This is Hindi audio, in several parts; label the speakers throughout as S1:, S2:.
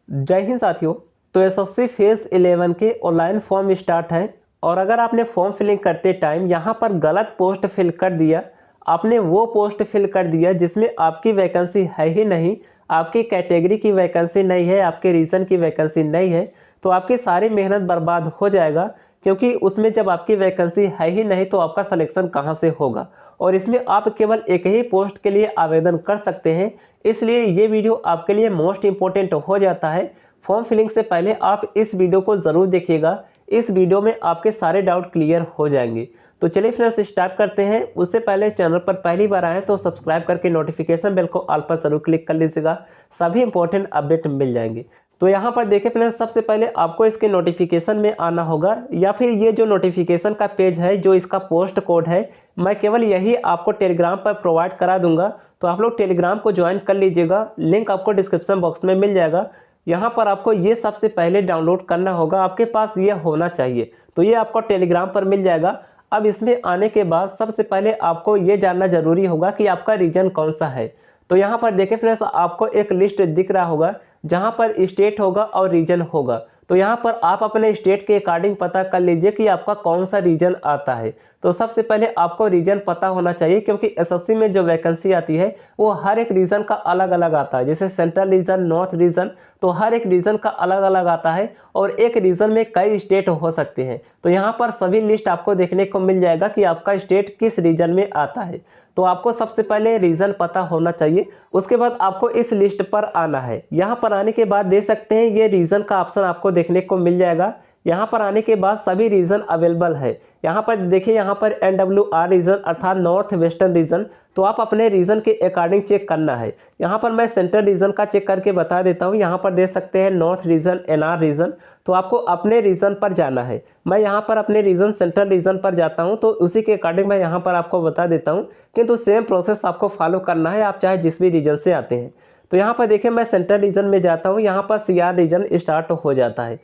S1: जय हिंद साथियों। तो एसएससी फेज 11 के ऑनलाइन फॉर्म स्टार्ट है और अगर आपने फॉर्म फिलिंग करते टाइम यहाँ पर गलत पोस्ट फिल कर दिया, आपने वो पोस्ट फिल कर दिया जिसमें आपकी वैकेंसी है ही नहीं, आपकी कैटेगरी की वैकेंसी नहीं है, आपके रीजन की वैकेंसी नहीं है, तो आपकी सारी मेहनत बर्बाद हो जाएगा। क्योंकि उसमें जब आपकी वैकेंसी है ही नहीं तो आपका सिलेक्शन कहाँ से होगा। और इसमें आप केवल एक ही पोस्ट के लिए आवेदन कर सकते हैं, इसलिए ये वीडियो आपके लिए मोस्ट इंपॉर्टेंट हो जाता है। फॉर्म फिलिंग से पहले आप इस वीडियो को ज़रूर देखिएगा, इस वीडियो में आपके सारे डाउट क्लियर हो जाएंगे। तो चलिए फ्रेंड्स स्टार्ट करते हैं। उससे पहले चैनल पर पहली बार आए तो सब्सक्राइब करके नोटिफिकेशन बेल को ऑल पर जरूर क्लिक कर लीजिएगा, सभी इंपॉर्टेंट अपडेट मिल जाएंगे। तो यहाँ पर देखिए फ्रेंड्स, सबसे पहले आपको इसके नोटिफिकेशन में आना होगा, या फिर ये जो नोटिफिकेशन का पेज है, जो इसका पोस्ट कोड है, मैं केवल यही आपको टेलीग्राम पर प्रोवाइड करा दूंगा। तो आप लोग टेलीग्राम को ज्वाइन कर लीजिएगा, लिंक आपको डिस्क्रिप्शन बॉक्स में मिल जाएगा। यहाँ पर आपको ये सबसे पहले डाउनलोड करना होगा, आपके पास ये होना चाहिए। तो ये आपको टेलीग्राम पर मिल जाएगा। अब इसमें आने के बाद सबसे पहले आपको ये जानना जरूरी होगा कि आपका रीजन कौन सा है। तो यहाँ पर देखिए फ्रेंड्स, आपको एक लिस्ट दिख रहा होगा जहाँ पर स्टेट होगा और रीजन होगा। तो यहाँ पर आप अपने स्टेट के अकॉर्डिंग पता कर लीजिए कि आपका कौन सा रीजन आता है। तो सबसे पहले आपको रीजन पता होना चाहिए, क्योंकि एसएससी में जो वैकेंसी आती है वो हर एक रीजन का अलग अलग आता है। जैसे सेंट्रल रीजन, नॉर्थ रीजन, तो हर एक रीजन का अलग अलग आता है और एक रीजन में कई स्टेट हो सकते हैं। तो यहाँ पर सभी लिस्ट आपको देखने को मिल जाएगा कि आपका स्टेट किस रीजन में आता है। तो आपको सबसे पहले रीजन पता होना चाहिए, उसके बाद आपको इस लिस्ट पर आना है। यहाँ पर आने के बाद देख सकते हैं ये रीजन का ऑप्शन आपको देखने को मिल जाएगा। यहाँ पर आने के बाद सभी रीजन अवेलेबल है। यहाँ पर देखिए, यहाँ पर NWR रीजन अर्थात नॉर्थ वेस्टर्न रीजन, तो आप अपने रीजन के अकॉर्डिंग चेक करना है। यहाँ पर मैं सेंट्रल रीजन का चेक करके बता देता हूँ। यहाँ पर देख सकते हैं नॉर्थ रीजन, NR रीजन, तो आपको अपने रीजन पर जाना है। मैं यहाँ पर अपने रीजन सेंट्रल रीजन पर जाता हूँ, तो उसी के अकॉर्डिंग मैं यहाँ पर आपको बता देता हूँ, किंतु सेम प्रोसेस आपको फॉलो करना है, आप चाहे जिस भी रीजन से आते हैं। तो यहाँ पर देखिए मैं सेंट्रल रीजन में जाता हूँ, यहाँ पर CR रीजन स्टार्ट हो जाता है।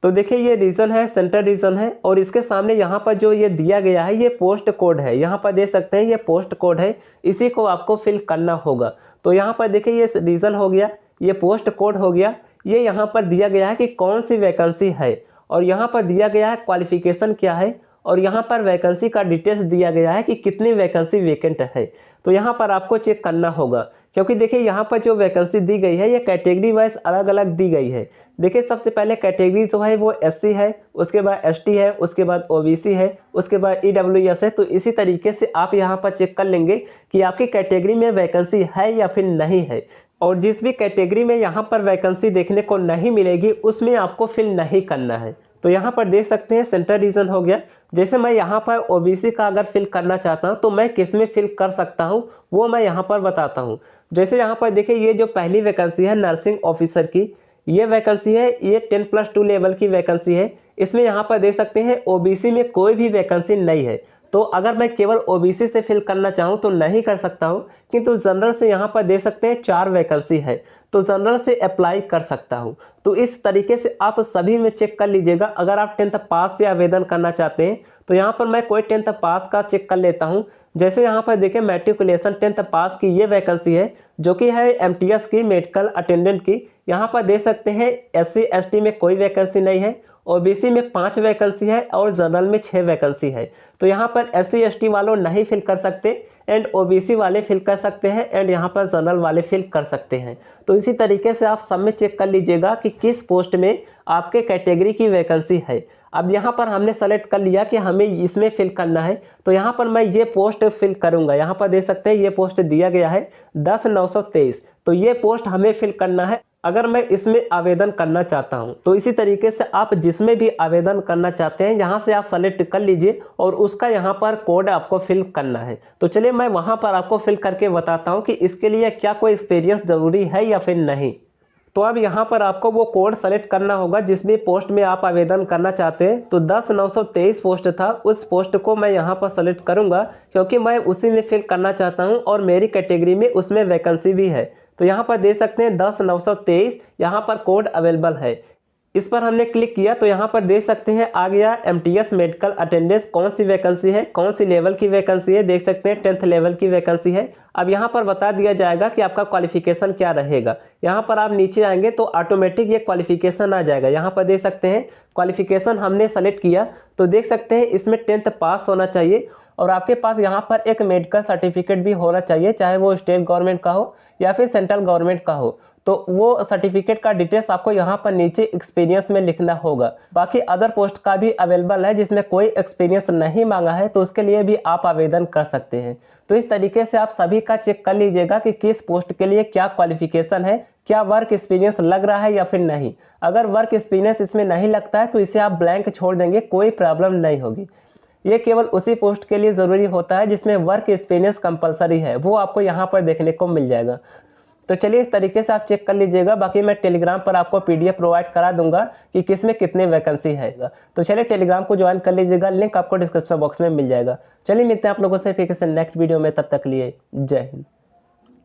S1: तो देखिए ये रीजन है, सेंट्रल रीजन है, और इसके सामने यहाँ पर जो ये दिया गया है ये पोस्ट कोड है। यहाँ पर देख सकते हैं ये पोस्ट कोड है, इसी को आपको फिल करना होगा। तो यहाँ पर देखिए ये रीजन हो गया, ये पोस्ट कोड हो गया, ये यहाँ पर दिया गया है कि कौन सी वैकेंसी है, और यहाँ पर दिया गया है क्वालिफिकेशन क्या है, और यहाँ पर वैकेंसी का डिटेल्स दिया गया है कि कितनी वैकेंसी वेकेंट है। तो यहाँ पर आपको चेक करना होगा, क्योंकि देखिए यहाँ पर जो वैकेंसी दी गई है ये कैटेगरी वाइज अलग अलग दी गई है। देखिए सबसे पहले कैटेगरी जो है वो SC है, उसके बाद ST है, उसके बाद OBC है, उसके बाद EWS है। तो इसी तरीके से आप यहाँ पर चेक कर लेंगे कि आपकी कैटेगरी में वैकेंसी है या फिर नहीं है। और जिस भी कैटेगरी में यहाँ पर वैकेंसी देखने को नहीं मिलेगी उसमें आपको फिल नहीं करना है। तो यहाँ पर देख सकते हैं सेंट्रल रीजन हो गया। जैसे मैं यहाँ पर OBC का अगर फिल करना चाहता हूँ तो मैं किस में फिल कर सकता हूँ वो मैं यहाँ पर बताता हूँ। जैसे यहाँ पर देखिए ये जो पहली वैकेंसी है नर्सिंग ऑफिसर की, ये वैकेंसी है, ये 10+2 लेवल की वैकेंसी है। इसमें यहाँ पर देख सकते हैं OBC में कोई भी वैकेंसी नहीं है। तो अगर मैं केवल OBC से फिल करना चाहूँ तो नहीं कर सकता हूँ, किंतु जनरल से यहाँ पर देख सकते हैं 4 वैकेंसी है, तो जनरल से अप्लाई कर सकता हूँ। तो इस तरीके से आप सभी में चेक कर लीजिएगा। अगर आप 10th पास से आवेदन करना चाहते हैं तो यहाँ पर मैं कोई 10th पास का चेक कर लेता हूँ। जैसे यहाँ पर देखिए मैट्रिकुलेशन 10th पास की ये वैकेंसी है, जो कि है MTS की, मेडिकल अटेंडेंट की। यहाँ पर देख सकते हैं SC ST में कोई वैकेंसी नहीं है, OBC में 5 वैकेंसी है और जनरल में 6 वैकेंसी है। तो यहाँ पर SC ST वालों नहीं फिल कर सकते, एंड OBC वाले फिल कर सकते हैं, एंड यहाँ पर जनरल वाले फिल कर सकते हैं। तो इसी तरीके से आप सब में चेक कर लीजिएगा कि किस पोस्ट में आपके कैटेगरी की वैकेंसी है। अब यहाँ पर हमने सेलेक्ट कर लिया कि हमें इसमें फिल करना है, तो यहाँ पर मैं ये पोस्ट फिल करूँगा। यहाँ पर देख सकते हैं ये पोस्ट दिया गया है 10,923, तो ये पोस्ट हमें फिल करना है अगर मैं इसमें आवेदन करना चाहता हूं। तो इसी तरीके से आप जिसमें भी आवेदन करना चाहते हैं यहाँ से आप सेलेक्ट कर लीजिए और उसका यहाँ पर कोड आपको फिल करना है। तो चलिए मैं वहाँ पर आपको फिल करके बताता हूँ कि इसके लिए क्या कोई एक्सपीरियंस ज़रूरी है या फिर नहीं। तो अब यहाँ पर आपको वो कोड सेलेक्ट करना होगा जिस भी पोस्ट में आप आवेदन करना चाहते हैं। तो 10,923 पोस्ट था, उस पोस्ट को मैं यहाँ पर सेलेक्ट करूँगा, क्योंकि मैं उसी में फिल करना चाहता हूँ और मेरी कैटेगरी में उसमें वैकेंसी भी है। तो यहाँ पर देख सकते हैं 10,923, यहाँ पर कोड अवेलेबल है। इस पर हमने क्लिक किया तो यहाँ पर देख सकते हैं आ गया एमटीएस मेडिकल अटेंडेंस, कौन सी वैकेंसी है, कौन सी लेवल की वैकेंसी है, देख सकते हैं 10th लेवल की वैकेंसी है। अब यहाँ पर बता दिया जाएगा कि आपका क्वालिफिकेशन क्या रहेगा। यहाँ पर आप नीचे आएंगे तो ऑटोमेटिक ये क्वालिफिकेशन आ जाएगा। यहाँ पर देख सकते हैं क्वालिफिकेशन हमने सेलेक्ट किया तो देख सकते हैं इसमें 10th पास होना चाहिए और आपके पास यहाँ पर एक मेडिकल सर्टिफिकेट भी होना चाहिए, चाहे वो स्टेट गवर्नमेंट का हो या फिर सेंट्रल गवर्नमेंट का हो। तो वो सर्टिफिकेट का डिटेल्स आपको यहाँ पर नीचे एक्सपीरियंस में लिखना होगा। बाकी अदर पोस्ट का भी अवेलेबल है जिसमें कोई एक्सपीरियंस नहीं मांगा है, तो उसके लिए भी आप आवेदन कर सकते हैं। तो इस तरीके से आप सभी का चेक कर लीजिएगा कि किस पोस्ट के लिए क्या क्वालिफिकेशन है, क्या वर्क एक्सपीरियंस लग रहा है या फिर नहीं। अगर वर्क एक्सपीरियंस इसमें नहीं लगता है तो इसे आप ब्लैंक छोड़ देंगे, कोई प्रॉब्लम नहीं होगी। ये केवल उसी पोस्ट के लिए ज़रूरी होता है जिसमें वर्क एक्सपीरियंस कंपलसरी है, वो आपको यहाँ पर देखने को मिल जाएगा। तो चलिए इस तरीके से आप चेक कर लीजिएगा। बाकी मैं टेलीग्राम पर आपको पीडीएफ प्रोवाइड करा दूंगा कि किस में कितने वैकेंसी है। तो चलिए टेलीग्राम को ज्वाइन कर लीजिएगा, लिंक आपको डिस्क्रिप्शन बॉक्स में मिल जाएगा। चलिए मिलते हैं आप लोगों से फिर किसी नेक्स्ट वीडियो में, तब तक लिए जय हिंद।